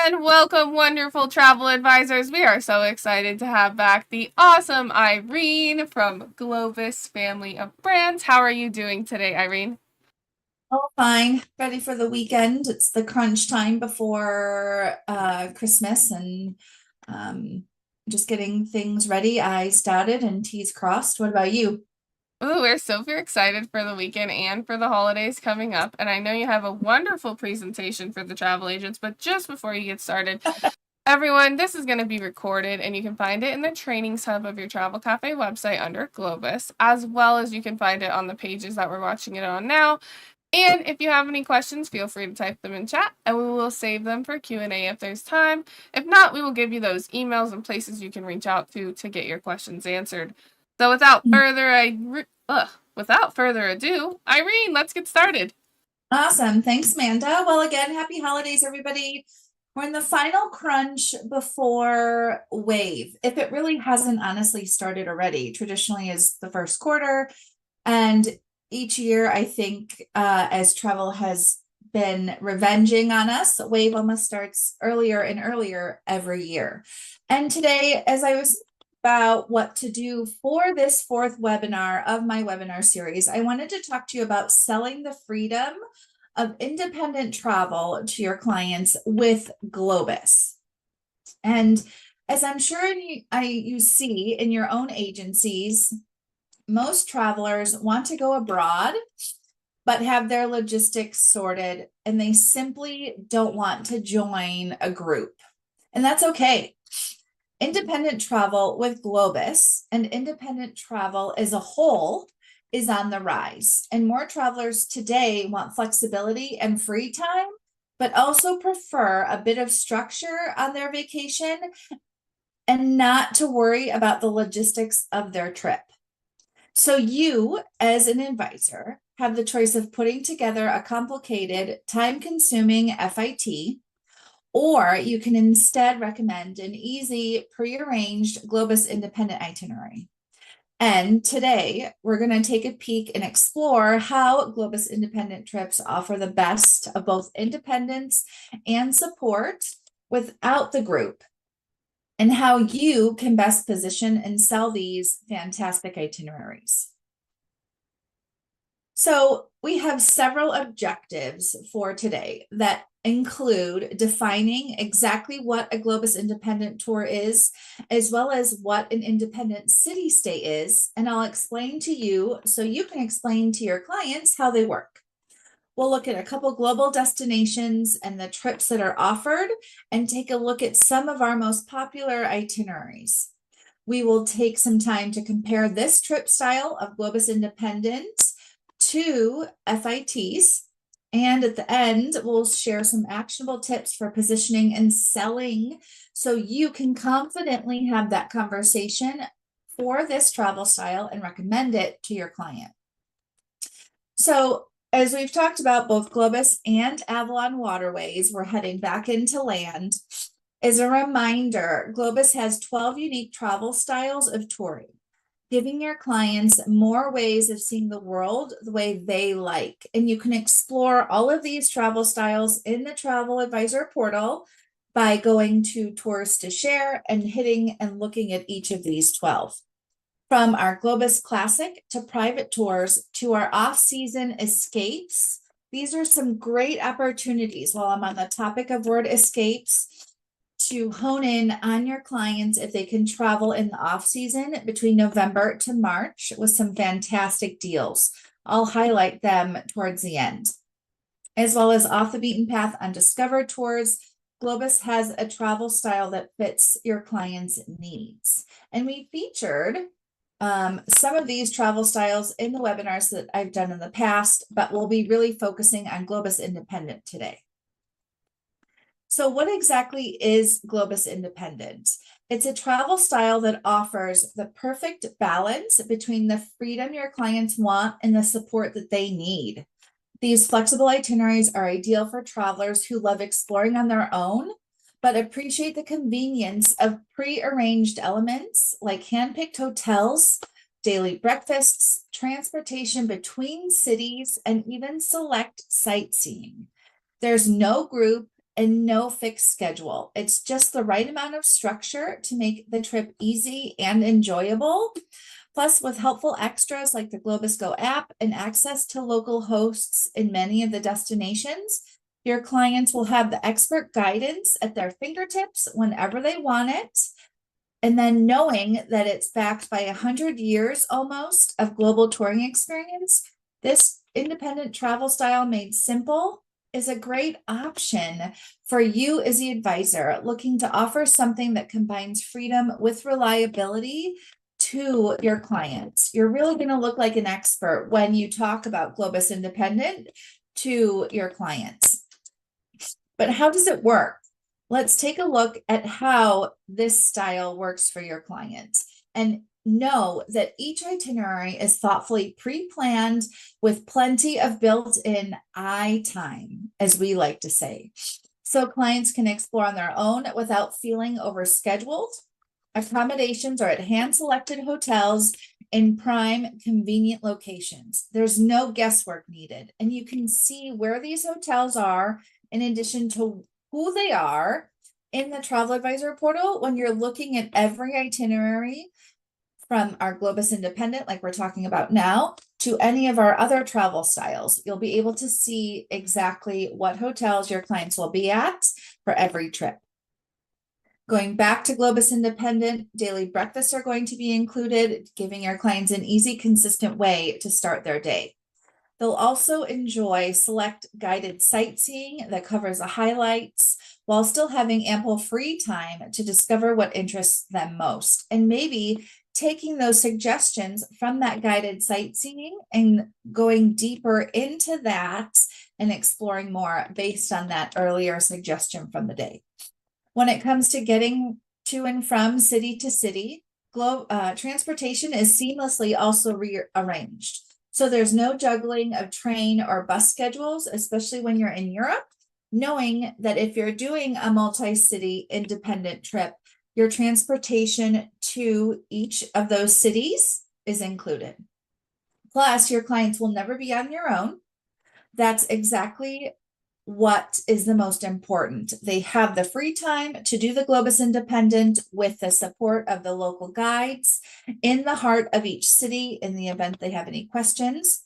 And welcome, wonderful travel advisors. We are so excited to have back the awesome Irene from Globus family of brands. How are you doing today, Irene? Oh, fine. Ready for the weekend. It's the crunch time before Christmas and um just getting things ready. I's dotted and T's crossed. What about you? Ooh, we're super excited for the weekend and for the holidays coming up. And I know you have a wonderful presentation for the travel agents, but just before you get started, everyone, this is going to be recorded and you can find it in the trainings hub of your Travel Cafe website under Globus, as well as you can find it on the pages that we're watching it on now. And if you have any questions, feel free to type them in chat and we will save them for Q&A if there's time. If not, we will give you those emails and places you can reach out to get your questions answered. So without further ado, Irene, let's get started. Awesome. Thanks, Amanda. Well, again, happy holidays, everybody. We're in the final crunch before wave. If it really hasn't honestly started already, traditionally is the first quarter. And each year, I think, as travel has been revenging on us, wave almost starts earlier and earlier every year. And today, as I was about what to do for this fourth webinar of my webinar series, I wanted to talk to you about selling the freedom of independent travel to your clients with Globus. And as I'm sure you see in your own agencies, most travelers want to go abroad, but have their logistics sorted, and they simply don't want to join a group. And that's okay. Independent travel with Globus and independent travel as a whole is on the rise. And more travelers today want flexibility and free time, but also prefer a bit of structure on their vacation and not to worry about the logistics of their trip. So you, as an advisor, have the choice of putting together a complicated, time-consuming FIT, or you can instead recommend an easy, pre-arranged Globus independent itinerary. And today, we're going to take a peek and explore how Globus independent trips offer the best of both independence and support without the group, and how you can best position and sell these fantastic itineraries. So we have several objectives for today that include defining exactly what a Globus independent tour is, as well as what an independent city stay is. And I'll explain to you so you can explain to your clients how they work. We'll look at a couple global destinations and the trips that are offered and take a look at some of our most popular itineraries. We will take some time to compare this trip style of Globus Independent to FITs. And at the end, we'll share some actionable tips for positioning and selling so you can confidently have that conversation for this travel style and recommend it to your client. So as we've talked about, both Globus and Avalon Waterways, we're heading back into land. As a reminder, Globus has 12 unique travel styles of touring, giving your clients more ways of seeing the world the way they like. And you can explore all of these travel styles in the Travel Advisor portal by going to Tours to Share and hitting and looking at each of these 12. From our Globus Classic to private tours to our off-season escapes, these are some great opportunities while I'm on the topic of word escapes to hone in on your clients if they can travel in the off-season between November to March with some fantastic deals. I'll highlight them towards the end. As well as off the beaten path undiscovered tours, Globus has a travel style that fits your clients' needs. And we featured some of these travel styles in the webinars that I've done in the past, but we'll be really focusing on Globus Independent today. So what exactly is Globus Independent? It's a travel style that offers the perfect balance between the freedom your clients want and the support that they need. These flexible itineraries are ideal for travelers who love exploring on their own, but appreciate the convenience of pre-arranged elements like hand-picked hotels, daily breakfasts, transportation between cities, and even select sightseeing. There's no group and no fixed schedule. It's just the right amount of structure to make the trip easy and enjoyable. Plus, with helpful extras like the Globus Go app and access to local hosts in many of the destinations, your clients will have the expert guidance at their fingertips whenever they want it. And then knowing that it's backed by 100 years almost of global touring experience, this independent travel style made simple is a great option for you as the advisor looking to offer something that combines freedom with reliability to your clients. You're really going to look like an expert when you talk about Globus Independent to your clients. But how does it work? Let's take a look at how this style works for your clients. And know that each itinerary is thoughtfully pre-planned with plenty of built-in I time, as we like to say. So clients can explore on their own without feeling overscheduled. Accommodations are at hand-selected hotels in prime, convenient locations. There's no guesswork needed, and you can see where these hotels are in addition to who they are in the Travel Advisor portal when you're looking at every itinerary from our Globus Independent, like we're talking about now, to any of our other travel styles. You'll be able to see exactly what hotels your clients will be at for every trip. Going back to Globus Independent, daily breakfasts are going to be included, giving your clients an easy, consistent way to start their day. They'll also enjoy select guided sightseeing that covers the highlights while still having ample free time to discover what interests them most, and maybe taking those suggestions from that guided sightseeing and going deeper into that and exploring more based on that earlier suggestion from the day. When it comes to getting to and from city to city, transportation is seamlessly also rearranged. So there's no juggling of train or bus schedules, especially when you're in Europe, knowing that if you're doing a multi-city independent trip, your transportation to each of those cities is included. Plus, your clients will never be on your own. That's exactly what is the most important. They have the free time to do the Globus Independent with the support of the local guides in the heart of each city in the event they have any questions.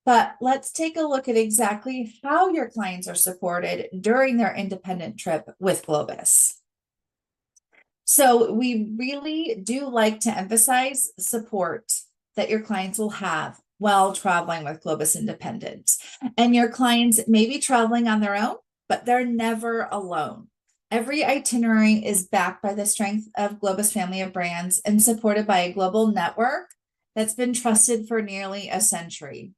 But let's take a look at exactly how your clients are supported during their independent trip with Globus. So we really do like to emphasize support that your clients will have while traveling with Globus Independent. And your clients may be traveling on their own, but they're never alone. Every itinerary is backed by the strength of Globus family of brands and supported by a global network that's been trusted for nearly a century.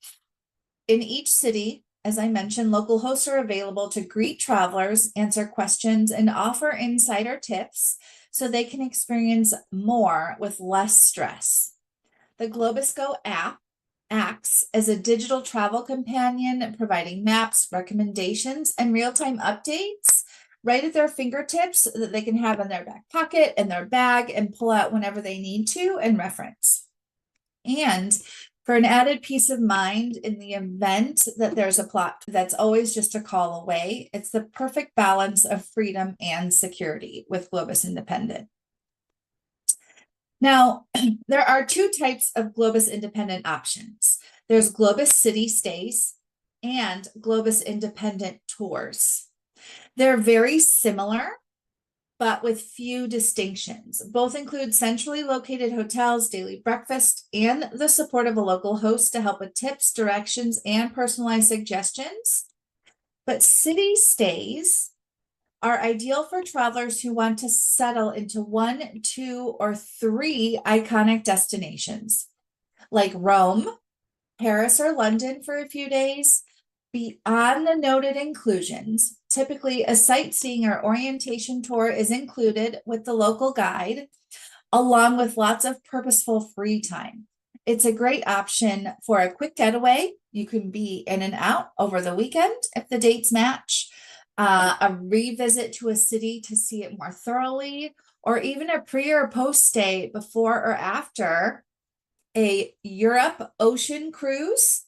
In each city, as I mentioned, local hosts are available to greet travelers, answer questions, and offer insider tips so they can experience more with less stress. The Globus Go app acts as a digital travel companion, providing maps, recommendations, and real-time updates right at their fingertips that they can have in their back pocket and their bag and pull out whenever they need to and reference. And for an added peace of mind in the event that there's a plot that's always just a call away, it's the perfect balance of freedom and security with Globus Independent. Now, there are two types of Globus Independent options. There's Globus City Stays and Globus Independent Tours. They're very similar, but with few distinctions. Both include centrally located hotels, daily breakfast, and the support of a local host to help with tips, directions, and personalized suggestions. But city stays are ideal for travelers who want to settle into 1, 2, or 3 iconic destinations like Rome, Paris, or London for a few days. Beyond the noted inclusions, typically a sightseeing or orientation tour is included with the local guide, along with lots of purposeful free time. It's a great option for a quick getaway. You can be in and out over the weekend if the dates match. A revisit to a city to see it more thoroughly, or even a pre or post stay before or after a Europe ocean cruise,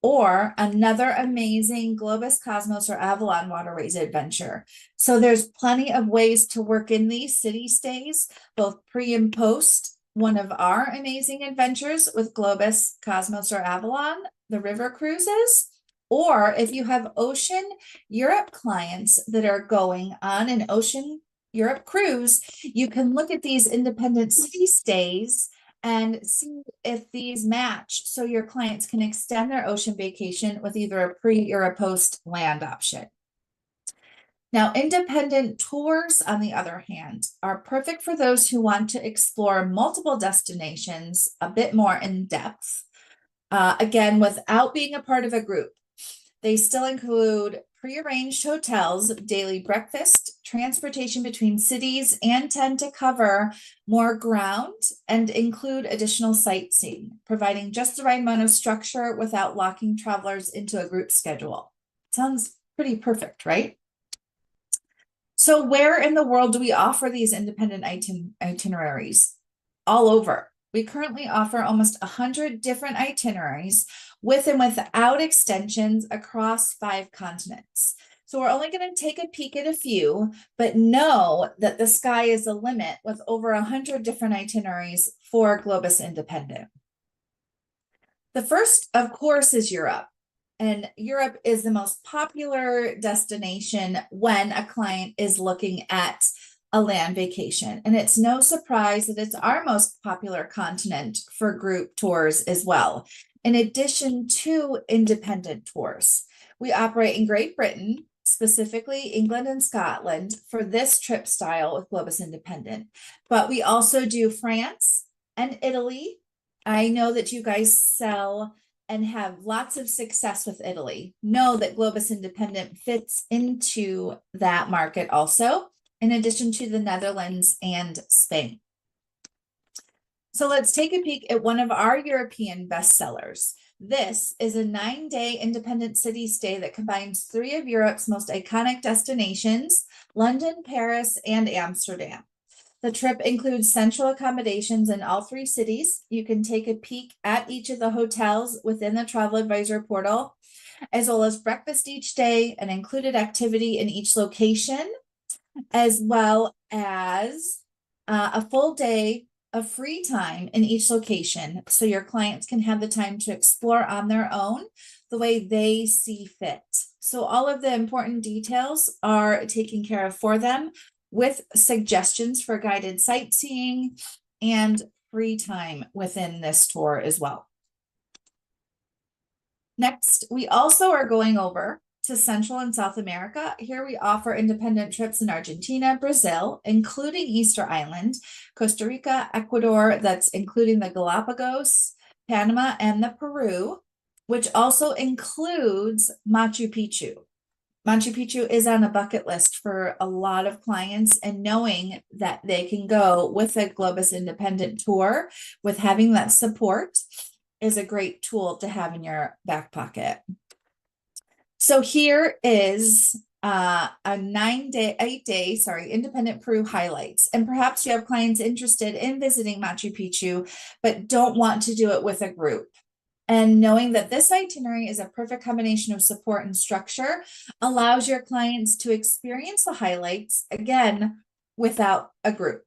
or another amazing Globus, Cosmos, or Avalon Waterways adventure. So there's plenty of ways to work in these city stays, both pre and post one of our amazing adventures with Globus, Cosmos, or Avalon, the river cruises. Or if you have Ocean Europe clients that are going on an Ocean Europe cruise, you can look at these independent city stays and see if these match so your clients can extend their ocean vacation with either a pre or a post land option. Now, independent tours, on the other hand, are perfect for those who want to explore multiple destinations a bit more in depth, again, without being a part of a group. They still include prearranged hotels, daily breakfast, transportation between cities, and tend to cover more ground and include additional sightseeing, providing just the right amount of structure without locking travelers into a group schedule. Sounds pretty perfect, right? So where in the world do we offer these independent itineraries? All over. We currently offer almost 100 different itineraries with and without extensions across 5 continents. So we're only going to take a peek at a few, but know that the sky is the limit with over 100 different itineraries for Globus Independent. The first, of course, is Europe. And Europe is the most popular destination when a client is looking at a land vacation. And it's no surprise that it's our most popular continent for group tours as well, in addition to independent tours. We operate in Great Britain, specifically England and Scotland, for this trip style with Globus Independent. But we also do France and Italy. I know that you guys sell and have lots of success with Italy. Know that Globus Independent fits into that market also, in addition to the Netherlands and Spain. So let's take a peek at one of our European bestsellers. This is a 9-day independent city stay that combines 3 of Europe's most iconic destinations, London, Paris, and Amsterdam. The trip includes central accommodations in all 3 cities. You can take a peek at each of the hotels within the Travel Advisor portal, as well as breakfast each day, an included activity in each location, as well as a full day of free time in each location. So your clients can have the time to explore on their own the way they see fit. So all of the important details are taken care of for them, with suggestions for guided sightseeing and free time within this tour as well. Next, we also are going over to Central and South America. Here we offer independent trips in Argentina, Brazil, including Easter Island, Costa Rica, Ecuador, that's including the Galapagos, Panama, and the Peru, which also includes Machu Picchu. Machu Picchu is on a bucket list for a lot of clients, and knowing that they can go with a Globus Independent tour with having that support is a great tool to have in your back pocket. So here is a 8-day, independent Peru highlights. And perhaps you have clients interested in visiting Machu Picchu, but don't want to do it with a group. And knowing that this itinerary is a perfect combination of support and structure allows your clients to experience the highlights, again, without a group.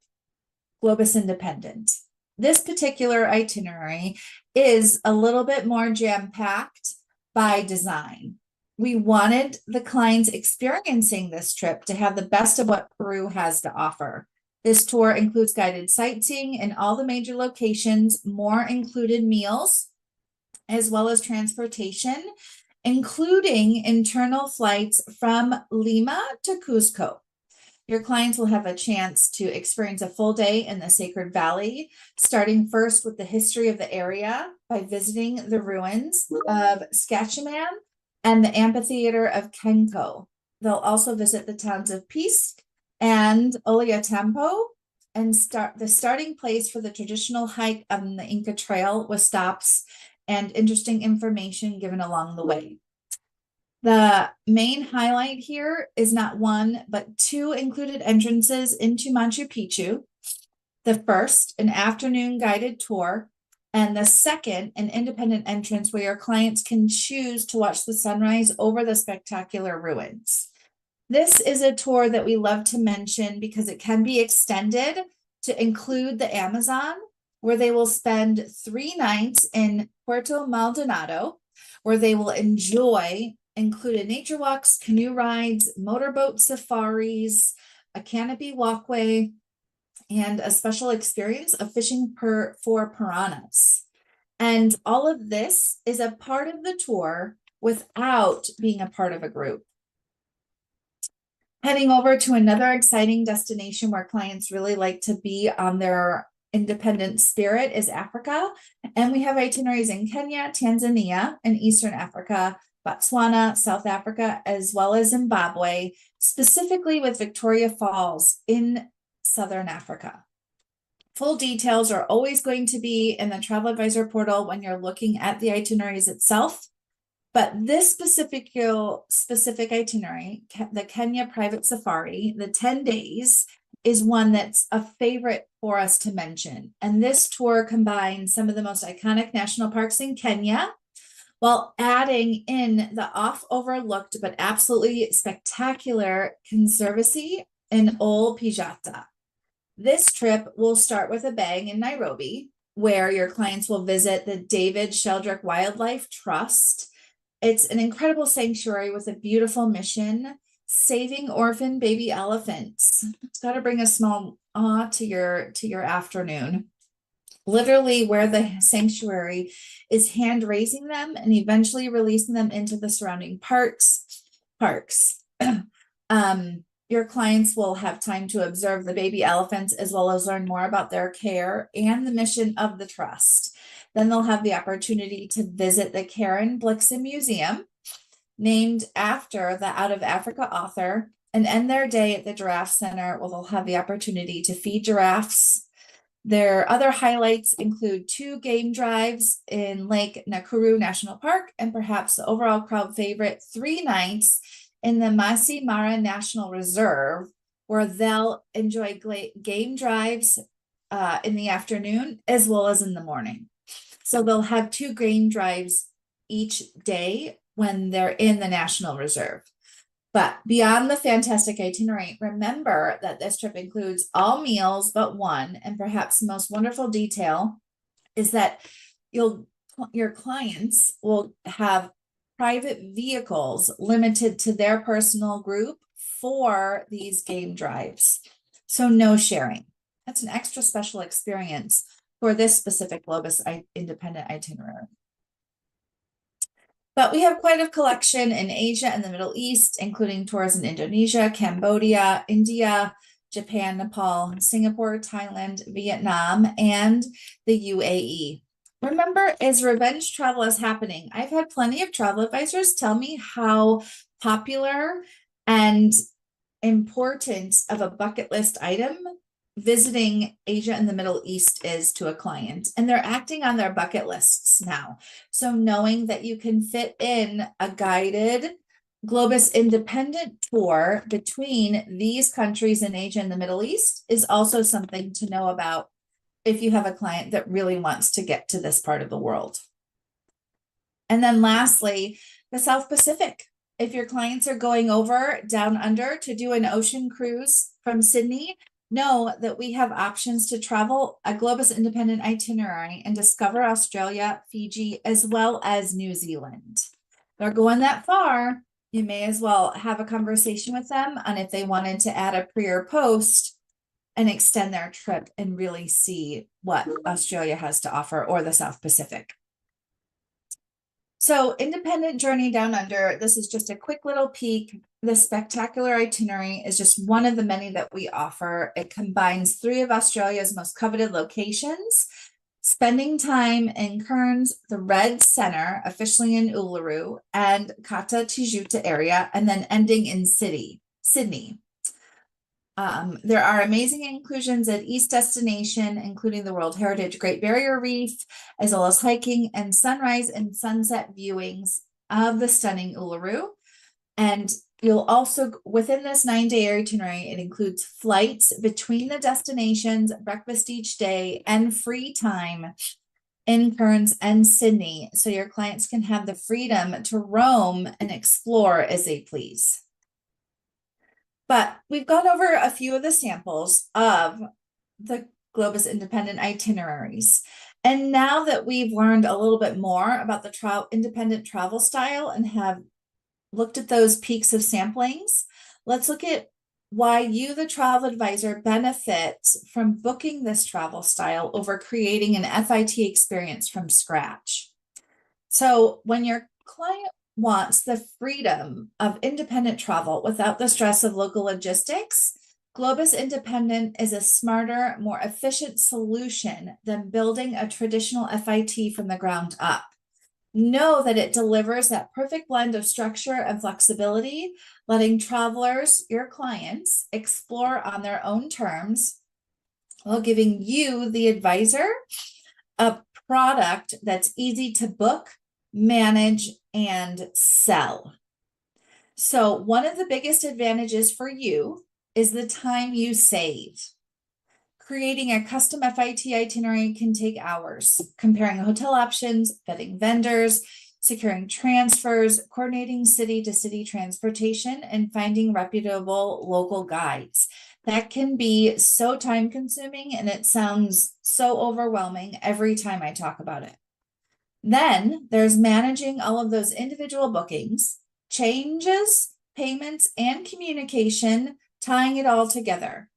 Globus Independent. This particular itinerary is a little bit more jam-packed by design. We wanted the clients experiencing this trip to have the best of what Peru has to offer. This tour includes guided sightseeing in all the major locations, more included meals, as well as transportation, including internal flights from Lima to Cusco. Your clients will have a chance to experience a full day in the Sacred Valley, starting first with the history of the area by visiting the ruins of Skachaman and the amphitheater of Kenko. They'll also visit the towns of Pisque and Ollantaytambo, and the starting place for the traditional hike on the Inca Trail with stops and interesting information given along the way. The main highlight here is not one, but 2 included entrances into Machu Picchu. The first, an afternoon guided tour, And the second, an independent entrance where your clients can choose to watch the sunrise over the spectacular ruins. This is a tour that we love to mention because it can be extended to include the Amazon, where they will spend 3 nights in Puerto Maldonado, where they will enjoy included nature walks, canoe rides, motorboat safaris, a canopy walkway, and a special experience of fishing for piranhas. And all of this is a part of the tour without being a part of a group. Heading over to another exciting destination where clients really like to be on their independent spirit is Africa. And we have itineraries in Kenya, Tanzania, and Eastern Africa, Botswana, South Africa, as well as Zimbabwe, specifically with Victoria Falls in Southern Africa. Full details are always going to be in the Travel Advisor portal when you're looking at the itineraries itself. But this specific itinerary, the Kenya Private Safari, the 10 days, is one that's a favorite for us to mention. And this tour combines some of the most iconic national parks in Kenya, while adding in the oft-overlooked but absolutely spectacular conservancy in Ol Pijata. This trip will start with a bang in Nairobi, where your clients will visit the David Sheldrick Wildlife Trust. It's an incredible sanctuary with a beautiful mission, saving orphan baby elephants. It's got to bring a small awe to your afternoon. Literally, where the sanctuary is hand raising them and eventually releasing them into the surrounding parks. Your clients will have time to observe the baby elephants as well as learn more about their care and the mission of the trust. Then they'll have the opportunity to visit the Karen Blixen Museum, named after the Out of Africa author, and end their day at the Giraffe Center, where they'll have the opportunity to feed giraffes. Their other highlights include 2 game drives in Lake Nakuru National Park, and perhaps the overall crowd favorite, 3 nights in the Masai Mara National Reserve, where they'll enjoy game drives in the afternoon as well as in the morning. So they'll have 2 game drives each day when they're in the National Reserve. But beyond the fantastic itinerary, remember that this trip includes all meals but one, and perhaps the most wonderful detail is that your clients will have private vehicles limited to their personal group for these game drives. So no sharing. That's an extra special experience for this specific Globus independent itinerary. But we have quite a collection in Asia and the Middle East, including tours in Indonesia, Cambodia, India, Japan, Nepal, Singapore, Thailand, Vietnam, and the UAE. Remember, as revenge travel is happening, I've had plenty of travel advisors tell me how popular and important of a bucket list item visiting Asia and the Middle East is to a client, and they're acting on their bucket lists now. So knowing that you can fit in a guided Globus independent tour between these countries in Asia and the Middle East is also something to know about if you have a client that really wants to get to this part of the world. And then lastly, the South Pacific. If your clients are going over down under to do an ocean cruise from Sydney, know that we have options to travel a Globus independent itinerary and discover Australia, Fiji, as well as New Zealand. They're going that far. You may as well have a conversation with them on if they wanted to add a pre or post and extend their trip and really see what Australia has to offer, or the South Pacific. So independent journey down under, this is just a quick little peek. The spectacular itinerary is just one of the many that we offer. It combines 3 of Australia's most coveted locations, spending time in Cairns, the Red Centre, officially in Uluru, and Kata Tjuta area, and then ending in Sydney. There are amazing inclusions at each destination, including the World Heritage Great Barrier Reef, as well as hiking and sunrise and sunset viewings of the stunning Uluru. And you'll also, within this 9-day itinerary, it includes flights between the destinations, breakfast each day, and free time in Kearns and Sydney, so your clients can have the freedom to roam and explore as they please. But we've gone over a few of the samples of the Globus independent itineraries. And now that we've learned a little bit more about the independent travel style and have looked at those peaks of samplings, let's look at why you, the travel advisor, benefits from booking this travel style over creating an FIT experience from scratch. So when your client wants the freedom of independent travel without the stress of local logistics, Globus Independent is a smarter, more efficient solution than building a traditional FIT from the ground up. Know that it delivers that perfect blend of structure and flexibility, letting travelers, your clients, explore on their own terms while giving you, the advisor, a product that's easy to book, manage, and sell. So one of the biggest advantages for you is the time you save. Creating a custom FIT itinerary can take hours, comparing hotel options, vetting vendors, securing transfers, coordinating city to city transportation, and finding reputable local guides. That can be so time consuming, and it sounds so overwhelming every time I talk about it. Then there's managing all of those individual bookings, changes, payments, and communication, tying it all together.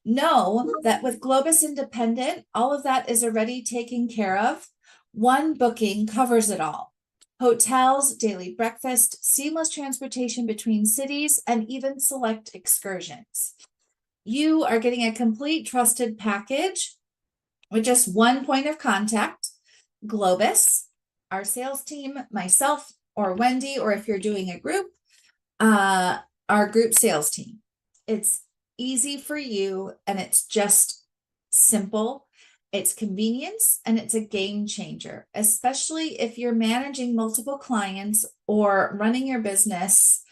Know that with Globus Independent, all of that is already taken care of. One booking covers it all. Hotels, daily breakfast, seamless transportation between cities, and even select excursions. You are getting a complete trusted package with just one point of contact, Globus, our sales team, myself, or Wendy, or if you're doing a group, our group sales team. It's easy for you, and it's just simple. It's convenience, and it's a game changer, especially if you're managing multiple clients or running your business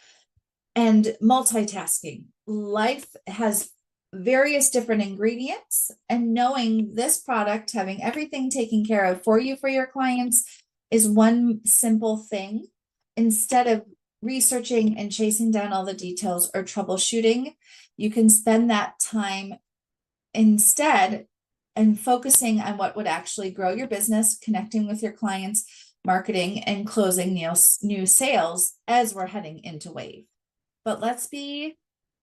and multitasking. Life has various different ingredients, and knowing this product, having everything taken care of for you, for your clients, is one simple thing. Instead of researching and chasing down all the details or troubleshooting, you can spend that time instead and focusing on what would actually grow your business, connecting with your clients, marketing, and closing new sales as we're heading into wave. But let's be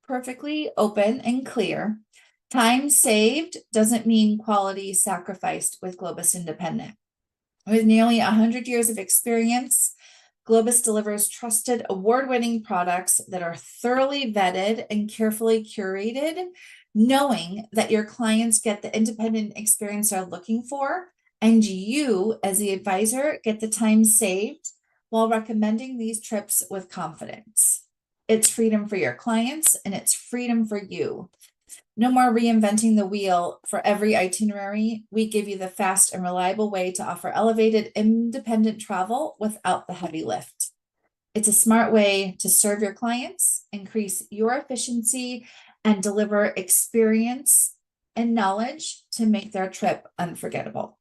perfectly open and clear. Time saved doesn't mean quality sacrificed with Globus Independent. With nearly 100 years of experience, Globus delivers trusted, award-winning products that are thoroughly vetted and carefully curated, knowing that your clients get the independent experience they're looking for, and you, as the advisor, get the time saved while recommending these trips with confidence. It's freedom for your clients, and it's freedom for you. No more reinventing the wheel for every itinerary. We give you the fast and reliable way to offer elevated independent travel without the heavy lift. It's a smart way to serve your clients, increase your efficiency, and deliver experience and knowledge to make their trip unforgettable.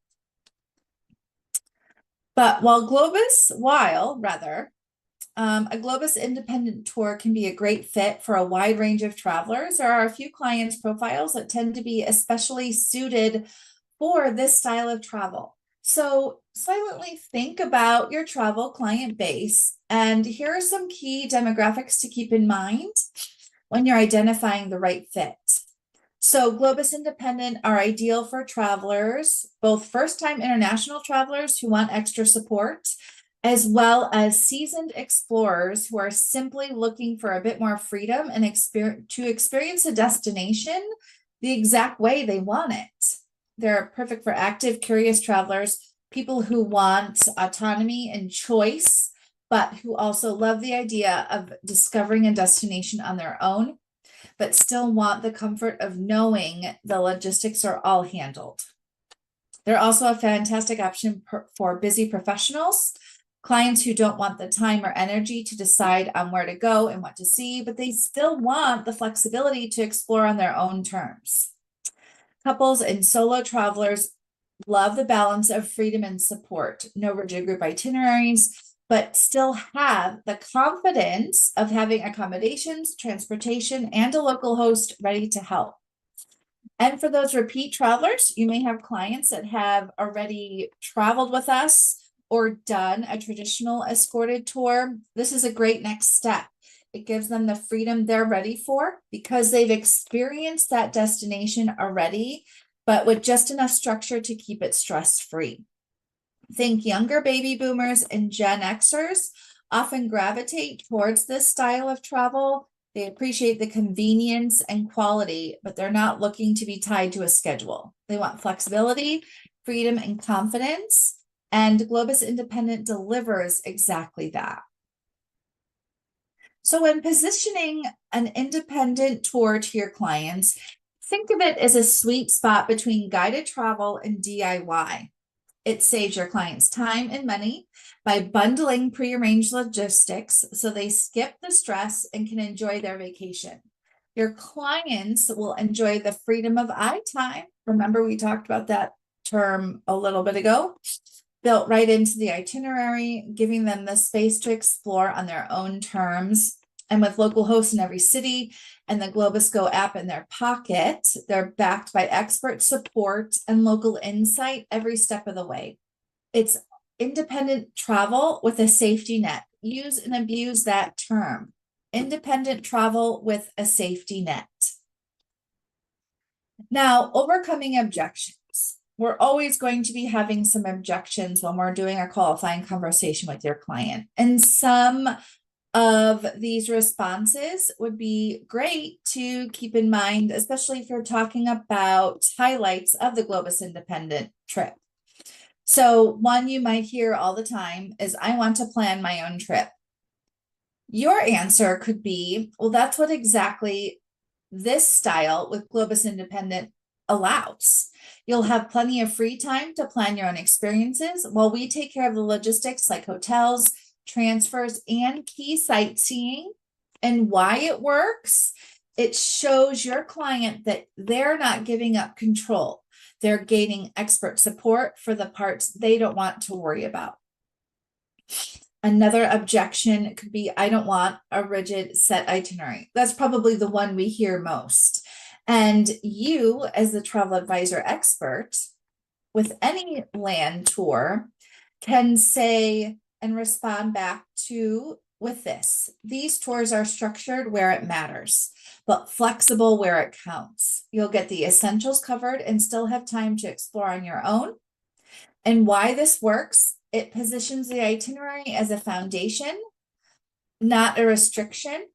But a Globus independent tour can be a great fit for a wide range of travelers. There are a few clients' profiles that tend to be especially suited for this style of travel. So silently think about your travel client base, and here are some key demographics to keep in mind when you're identifying the right fit. So Globus Independent are ideal for travelers, both first-time international travelers who want extra support, as well as seasoned explorers who are simply looking for a bit more freedom and to experience a destination the exact way they want it. They're perfect for active, curious travelers, people who want autonomy and choice, but who also love the idea of discovering a destination on their own, but still want the comfort of knowing the logistics are all handled. They're also a fantastic option for busy professionals, clients who don't want the time or energy to decide on where to go and what to see, but they still want the flexibility to explore on their own terms. Couples and solo travelers love the balance of freedom and support, no rigid group itineraries, but still have the confidence of having accommodations, transportation, and a local host ready to help. And for those repeat travelers, you may have clients that have already traveled with us or done a traditional escorted tour. This is a great next step. It gives them the freedom they're ready for because they've experienced that destination already, but with just enough structure to keep it stress-free. Think younger baby boomers and Gen Xers often gravitate towards this style of travel. They appreciate the convenience and quality, but they're not looking to be tied to a schedule. They want flexibility, freedom, and confidence. And Globus Independent delivers exactly that. So when positioning an independent tour to your clients, think of it as a sweet spot between guided travel and DIY. It saves your clients time and money by bundling prearranged logistics so they skip the stress and can enjoy their vacation. Your clients will enjoy the freedom of time. Remember, we talked about that term a little bit ago, built right into the itinerary, giving them the space to explore on their own terms. And with local hosts in every city and the Globus Go app in their pocket, they're backed by expert support and local insight every step of the way. It's independent travel with a safety net. Use and abuse that term. Independent travel with a safety net. Now, overcoming objections. We're always going to be having some objections when we're doing a qualifying conversation with your client. And some of these responses would be great to keep in mind, especially if you're talking about highlights of the Globus Independent trip. So one you might hear all the time is, I want to plan my own trip. Your answer could be, well, that's what exactly this style with Globus Independent allows. You'll have plenty of free time to plan your own experiences while we take care of the logistics like hotels, transfers, and key sightseeing. And why it works, it shows your client that they're not giving up control. They're gaining expert support for the parts they don't want to worry about. Another objection could be, I don't want a rigid set itinerary. That's probably the one we hear most. And you, as the travel advisor expert with any land tour, can say and respond back to with this. These tours are structured where it matters, but flexible where it counts. You'll get the essentials covered and still have time to explore on your own. And why this works, it positions the itinerary as a foundation, not a restriction.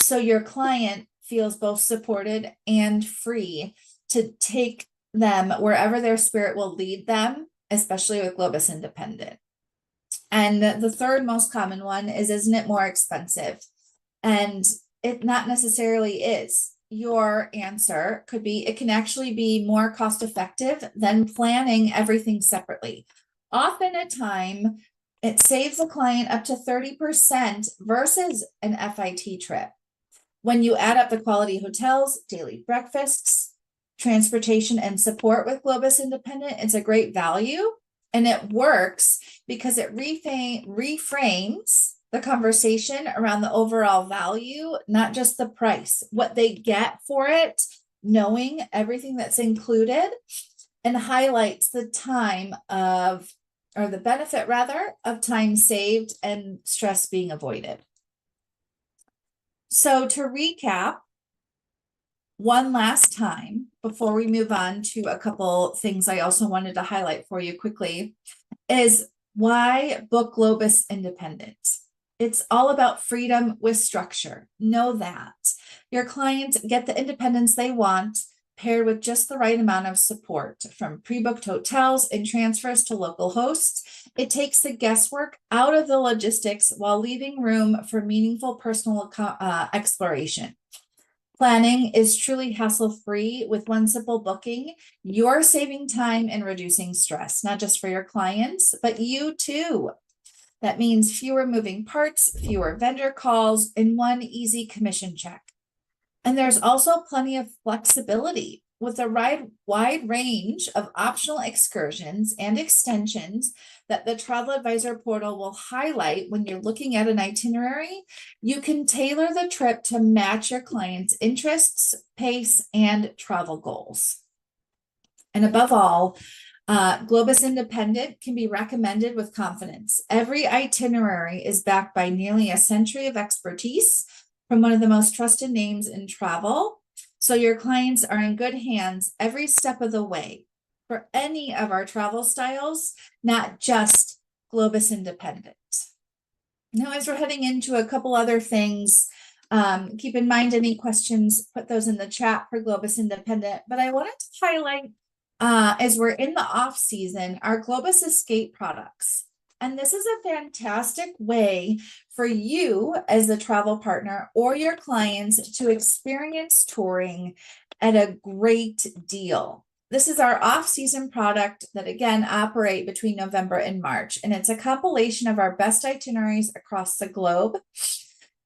So your client feels both supported and free to take them wherever their spirit will lead them, especially with Globus Independent. And the third most common one is, isn't it more expensive? And it not necessarily is. Your answer could be, it can actually be more cost effective than planning everything separately. Often at time, it saves the client up to 30% versus an FIT trip. When you add up the quality hotels, daily breakfasts, transportation, and support with Globus Independent, it's a great value. And it works because it reframes the conversation around the overall value, not just the price, what they get for it, knowing everything that's included, and highlights the time of, or the benefit rather, of time saved and stress being avoided. So to recap, one last time before we move on to a couple things I also wanted to highlight for you quickly is why book Globus Independent. It's all about freedom with structure. Know that. Your clients get the independence they want, paired with just the right amount of support, from pre-booked hotels and transfers to local hosts. It takes the guesswork out of the logistics while leaving room for meaningful personal exploration. Planning is truly hassle-free. With one simple booking, you're saving time and reducing stress, not just for your clients, but you too. That means fewer moving parts, fewer vendor calls, and one easy commission check. And there's also plenty of flexibility. with a wide range of optional excursions and extensions that the travel advisor portal will highlight when you're looking at an itinerary, you can tailor the trip to match your client's interests, pace, and travel goals. And above all, Globus Independent can be recommended with confidence. Every itinerary is backed by nearly a century of expertise from one of the most trusted names in travel. So your clients are in good hands every step of the way for any of our travel styles, not just Globus Independent. Now, as we're heading into a couple other things, keep in mind any questions, put those in the chat for Globus Independent. But I wanted to highlight, as we're in the off season, our Globus Escape products. And this is a fantastic way for you as a travel partner or your clients to experience touring at a great deal. This is our off-season product that again operate between November and March, and it's a compilation of our best itineraries across the globe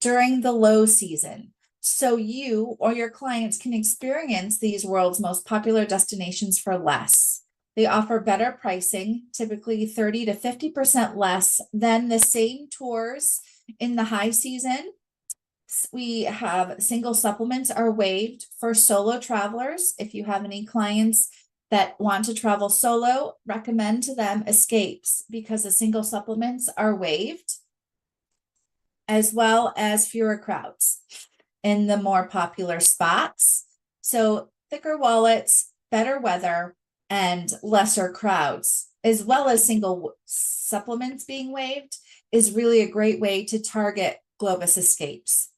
during the low season. So you or your clients can experience these world's most popular destinations for less. They offer better pricing, typically 30 to 50% less than the same tours in the high season. We have single supplements are waived for solo travelers. If you have any clients that want to travel solo, recommend to them escapes because the single supplements are waived, as well as fewer crowds in the more popular spots. So thicker wallets, better weather, and lesser crowds, as well as single supplements being waived, is really a great way to target Globus escapes.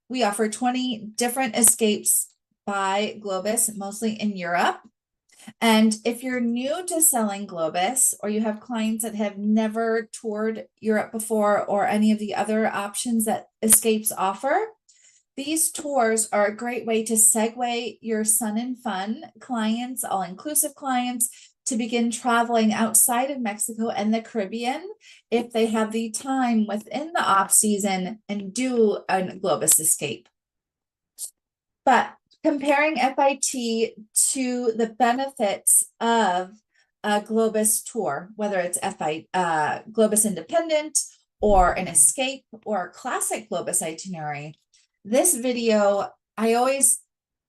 We offer 20 different escapes by Globus, mostly in Europe. And if you're new to selling Globus, or you have clients that have never toured Europe before, or any of the other options that escapes offer, these tours are a great way to segue your Sun and Fun clients, all-inclusive clients, to begin traveling outside of Mexico and the Caribbean if they have the time within the off season and do a Globus escape. But comparing FIT to the benefits of a Globus tour, whether it's Globus Independent or an escape or a classic Globus itinerary, this video, I always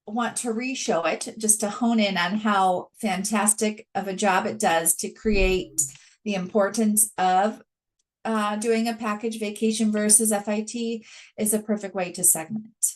want to re-show it just to hone in on how fantastic of a job it does to create the importance of doing a package vacation versus FIT is a perfect way to segment.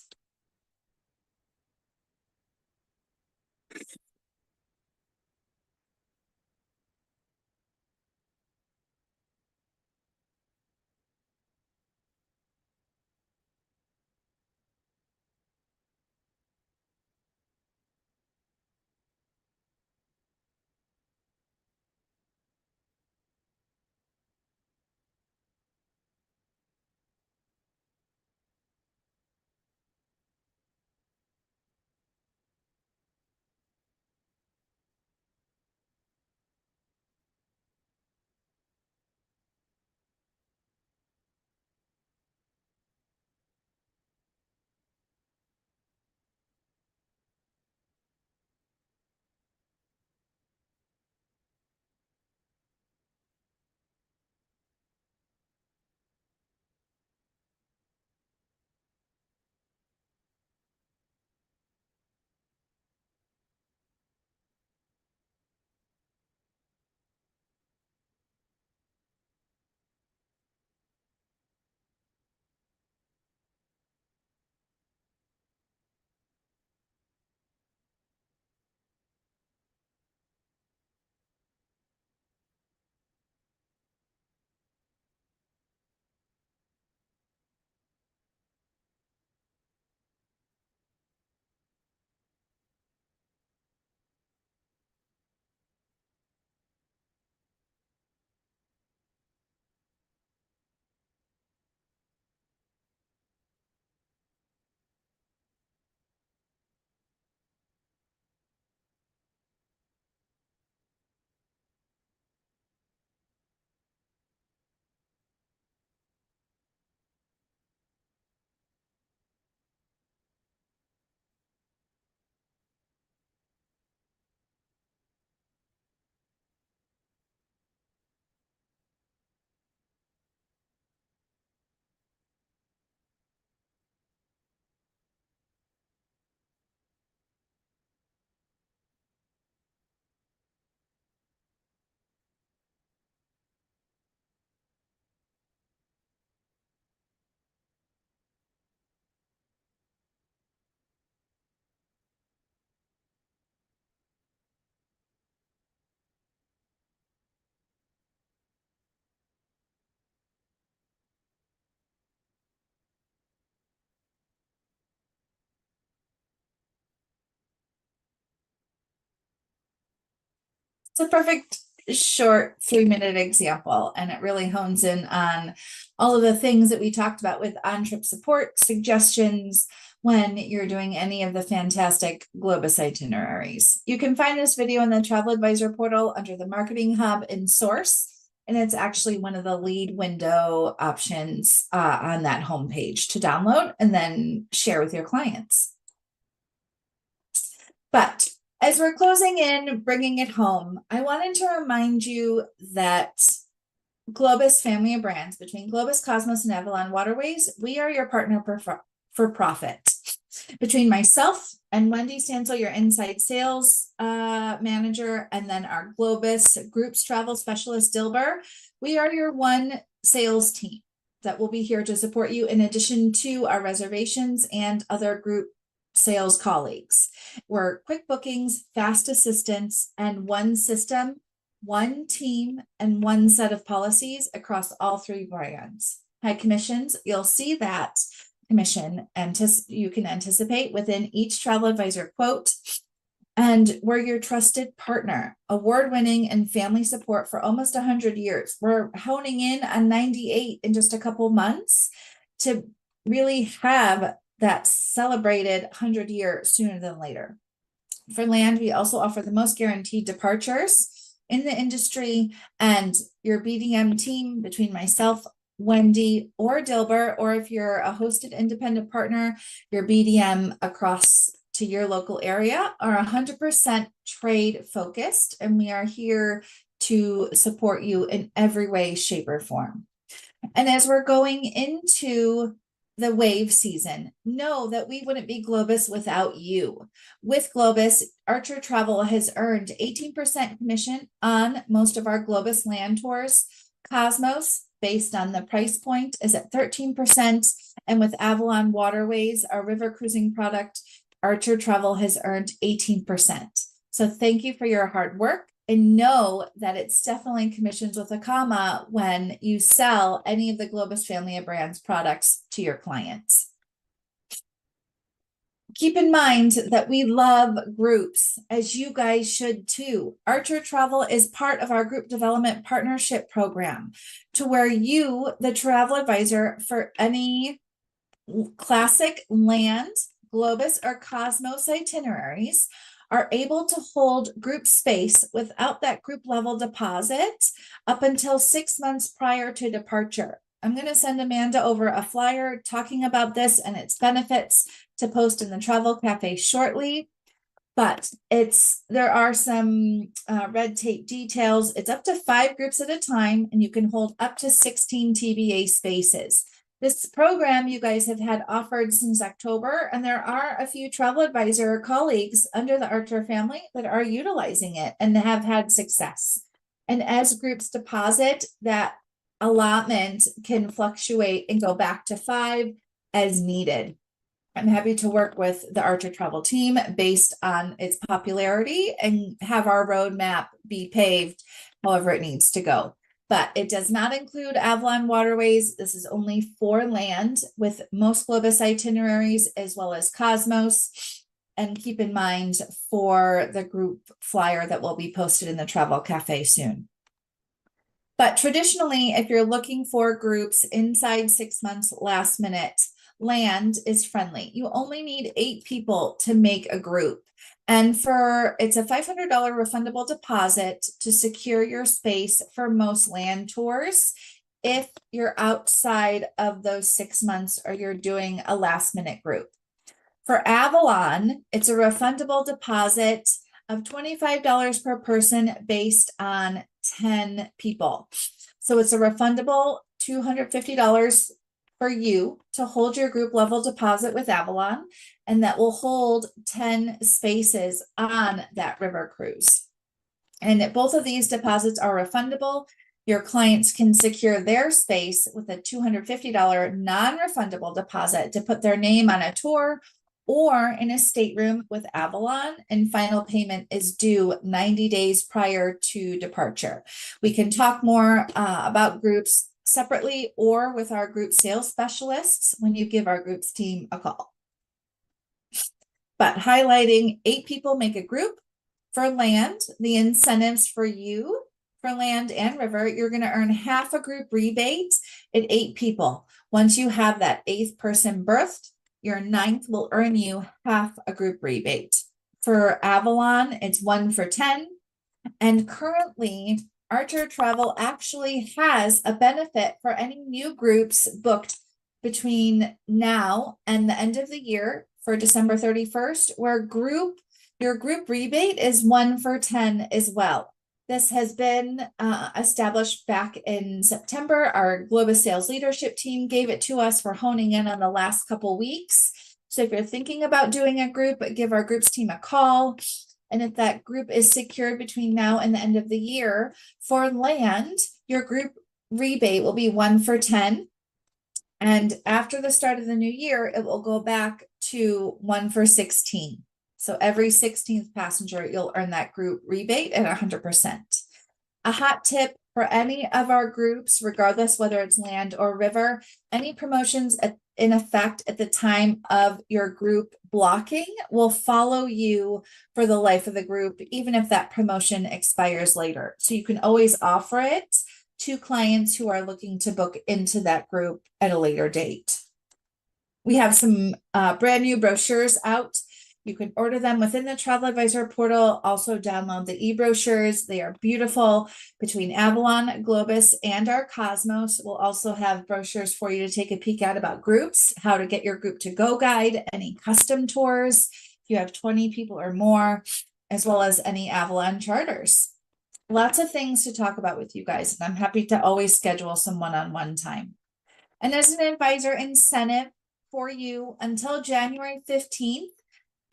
It's a perfect short 3-minute example, and it really hones in on all of the things that we talked about with on-trip support suggestions when you're doing any of the fantastic Globus itineraries. You can find this video in the Travel Advisor portal under the Marketing Hub in Source, and it's actually one of the lead window options on that homepage to download and then share with your clients. But as we're closing in, bringing it home, I wanted to remind you that Globus family of brands, between Globus, Cosmos, and Avalon Waterways, we are your partner for profit. Between myself and Wendy Stansel, your inside sales manager, and then our Globus Groups Travel Specialist, Dilber, we are your one sales team that will be here to support you in addition to our reservations and other group sales colleagues. We're quick bookings, fast assistance, and one system, one team, and one set of policies across all 3 brands. High commissions, you'll see that commission and you can anticipate within each travel advisor quote. And we're your trusted partner, award-winning and family support for almost 100 years. We're honing in on 98 in just a couple months to really have that celebrated 100 years sooner than later. For land, we also offer the most guaranteed departures in the industry, and your BDM team between myself, Wendy, or Dilber, or if you're a hosted independent partner, your BDM across to your local area are 100% trade focused, and we are here to support you in every way, shape, or form. And as we're going into the wave season, know that we wouldn't be Globus without you. With Globus, Archer Travel has earned 18% commission on most of our Globus land tours. Cosmos, based on the price point, is at 13%. And with Avalon Waterways, our river cruising product, Archer Travel has earned 18%. So thank you for your hard work. And know that it's definitely commissions with a comma when you sell any of the Globus family of brands products to your clients. Keep in mind that we love groups, as you guys should too. Archer Travel is part of our group development partnership program, to where you, the travel advisor for any classic land, Globus, or Cosmos itineraries, are able to hold group space without that group level deposit up until 6 months prior to departure. I'm going to send Amanda over a flyer talking about this and its benefits to post in the Travel Cafe shortly. But there are some red tape details. It's up to 5 groups at a time, and you can hold up to 16 TBA spaces. This program you guys have had offered since October, and there are a few travel advisor colleagues under the Archer family that are utilizing it and have had success. And as groups deposit, that allotment can fluctuate and go back to 5 as needed. I'm happy to work with the Archer Travel team based on its popularity and have our roadmap be paved however it needs to go. But it does not include Avalon Waterways. This is only for land, with most Globus itineraries as well as Cosmos. And keep in mind for the group flyer that will be posted in the Travel Cafe soon. But traditionally, if you're looking for groups inside 6 months, last minute, land is friendly. You only need 8 people to make a group. And it's a $500 refundable deposit to secure your space for most land tours if you're outside of those 6 months or you're doing a last minute group. For Avalon, it's a refundable deposit of $25 per person based on 10 people. So it's a refundable $250 for you to hold your group level deposit with Avalon, and that will hold 10 spaces on that river cruise. And both of these deposits are refundable. Your clients can secure their space with a $250 non-refundable deposit to put their name on a tour or in a stateroom with Avalon, and final payment is due 90 days prior to departure. We can talk more about groups separately or with our group sales specialists when you give our groups team a call. But highlighting 8 people make a group, For land, the incentives for you for land and river, you're going to earn half a group rebate at 8 people. Once you have that 8th person birthed, your 9th will earn you half a group rebate. For Avalon, it's 1 for 10. And currently, Archer Travel actually has a benefit for any new groups booked between now and the end of the year for December 31st, where your group rebate is 1 for 10 as well. This has been established back in September. Our Globus sales leadership team gave it to us. We're honing in on the last couple weeks. So if you're thinking about doing a group, give our groups team a call. And if that group is secured between now and the end of the year, for land, your group rebate will be 1 for 10. And after the start of the new year, it will go back to 1 for 16. So every 16th passenger, you'll earn that group rebate at 100%. A hot tip for any of our groups, regardless whether it's land or river, any promotions in effect at the time of your group blocking will follow you for the life of the group, even if that promotion expires later. So you can always offer it to clients who are looking to book into that group at a later date. We have some brand new brochures out. You can order them within the Travel Advisor portal. Also download the e-brochures. They are beautiful. Between Avalon, Globus, and our Cosmos, we'll also have brochures for you to take a peek at about groups, how to get your group to go guide, any custom tours, if you have 20 people or more, as well as any Avalon charters. Lots of things to talk about with you guys, and I'm happy to always schedule some one-on-one time. And as an advisor incentive for you until January 15th,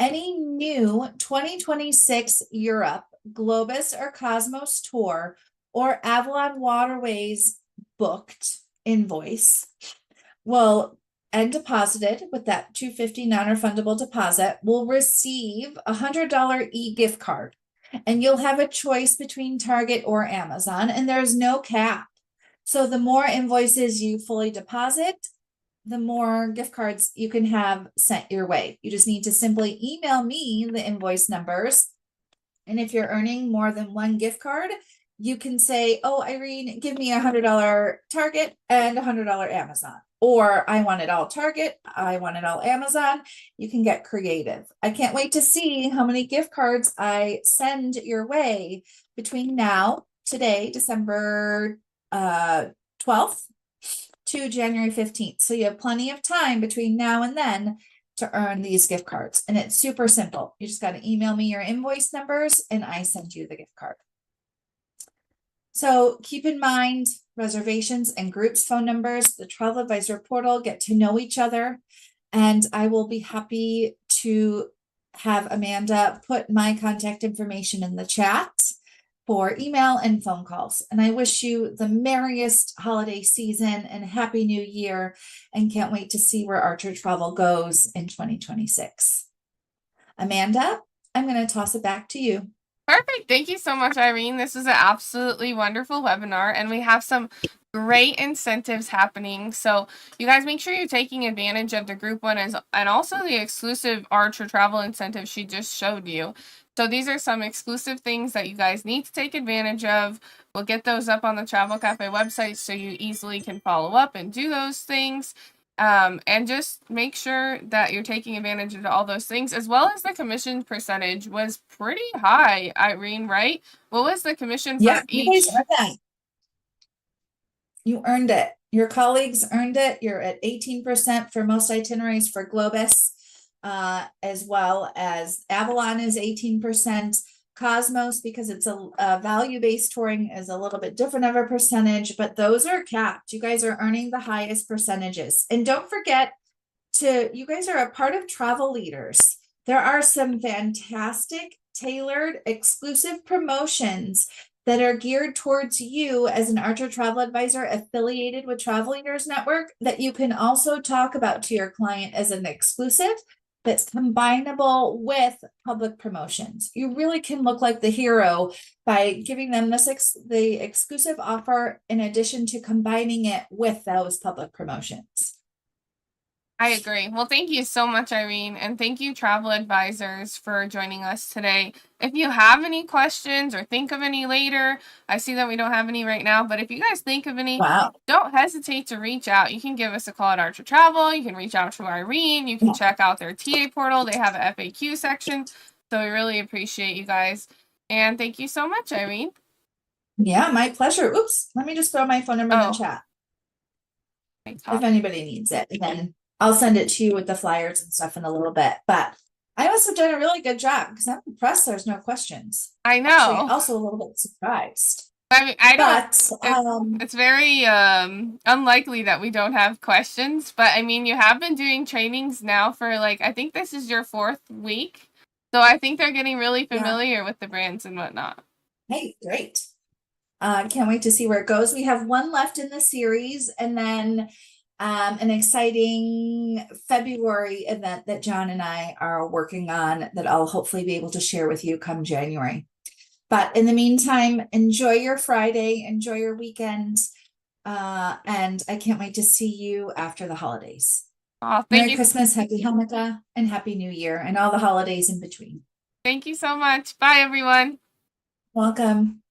any new 2026 Europe, Globus or Cosmos tour or Avalon Waterways booked invoice will and deposited with that $250 non-refundable deposit will receive a $100 e-gift card. And you'll have a choice between Target or Amazon, and there's no cap. So the more invoices you fully deposit, the more gift cards you can have sent your way. You just need to simply email me the invoice numbers. And if you're earning more than one gift card, you can say, oh, Irene, give me a $100 Target and a $100 Amazon. Or I want it all Target, I want it all Amazon. You can get creative. I can't wait to see how many gift cards I send your way between now, today, December 12th, to January 15th. So you have plenty of time between now and then to earn these gift cards. And it's super simple. You just got to email me your invoice numbers and I send you the gift card. So keep in mind reservations and groups phone numbers, the Travel Advisor portal, get to know each other. And I will be happy to have Amanda put my contact information in the chat for email and phone calls. And I wish you the merriest holiday season and happy new year, and can't wait to see where Archer Travel goes in 2026. Amanda, I'm going to toss it back to you. Perfect. Thank you so much, Irene. This was an absolutely wonderful webinar, and we have some great incentives happening. So you guys make sure you're taking advantage of the group one and also the exclusive Archer Travel incentive she just showed you. So these are some exclusive things that you guys need to take advantage of. We'll get those up on the Travel Cafe website so you easily can follow up and do those things. And just make sure that you're taking advantage of all those things, as well as the commission percentage was pretty high, Irene, right? What was the commission for each? You guys earned that. You earned it. Your colleagues earned it. You're at 18% for most itineraries for Globus, as well as Avalon is 18%. Cosmos, because it's a value-based touring, is a little bit different of a percentage, but those are capped. You guys are earning the highest percentages. And don't forget you guys are a part of Travel Leaders. There are some fantastic, tailored, exclusive promotions that are geared towards you as an Archer Travel Advisor affiliated with Travel Leaders Network that you can also talk about to your client as an exclusive that's combinable with public promotions. You really can look like the hero by giving them the exclusive offer in addition to combining it with those public promotions. I agree. Well, thank you so much, Irene, and thank you, travel advisors, for joining us today. If you have any questions or think of any later, I see that we don't have any right now, but if you guys think of any, Wow. don't hesitate to reach out. You can give us a call at Archer Travel. You can reach out to Irene. You can check out their TA portal. They have an FAQ section. So we really appreciate you guys. And thank you so much, Irene. Yeah, my pleasure. Oops, let me just throw my phone number in the Oh, chat I if talked. anybody needs it. And then I'll send it to you with the flyers and stuff in a little bit. But I must have done a really good job because I'm impressed there's no questions. I Actually, know. also a little bit surprised. I mean, I don't. But It's very unlikely that we don't have questions, but I mean, you have been doing trainings now for like I think this is your fourth week, so I think they're getting really yeah, familiar with the brands and whatnot. hey, great. Can't wait to see where it goes. We have one left in the series, and then an exciting February event that John and I are working on that I'll hopefully be able to share with you come January. But in the meantime, enjoy your Friday, enjoy your weekend, and I can't wait to see you after the holidays. Oh, Merry Christmas, Happy Hanukkah, and Happy New Year, and all the holidays in between. thank you so much. Bye, everyone. Welcome.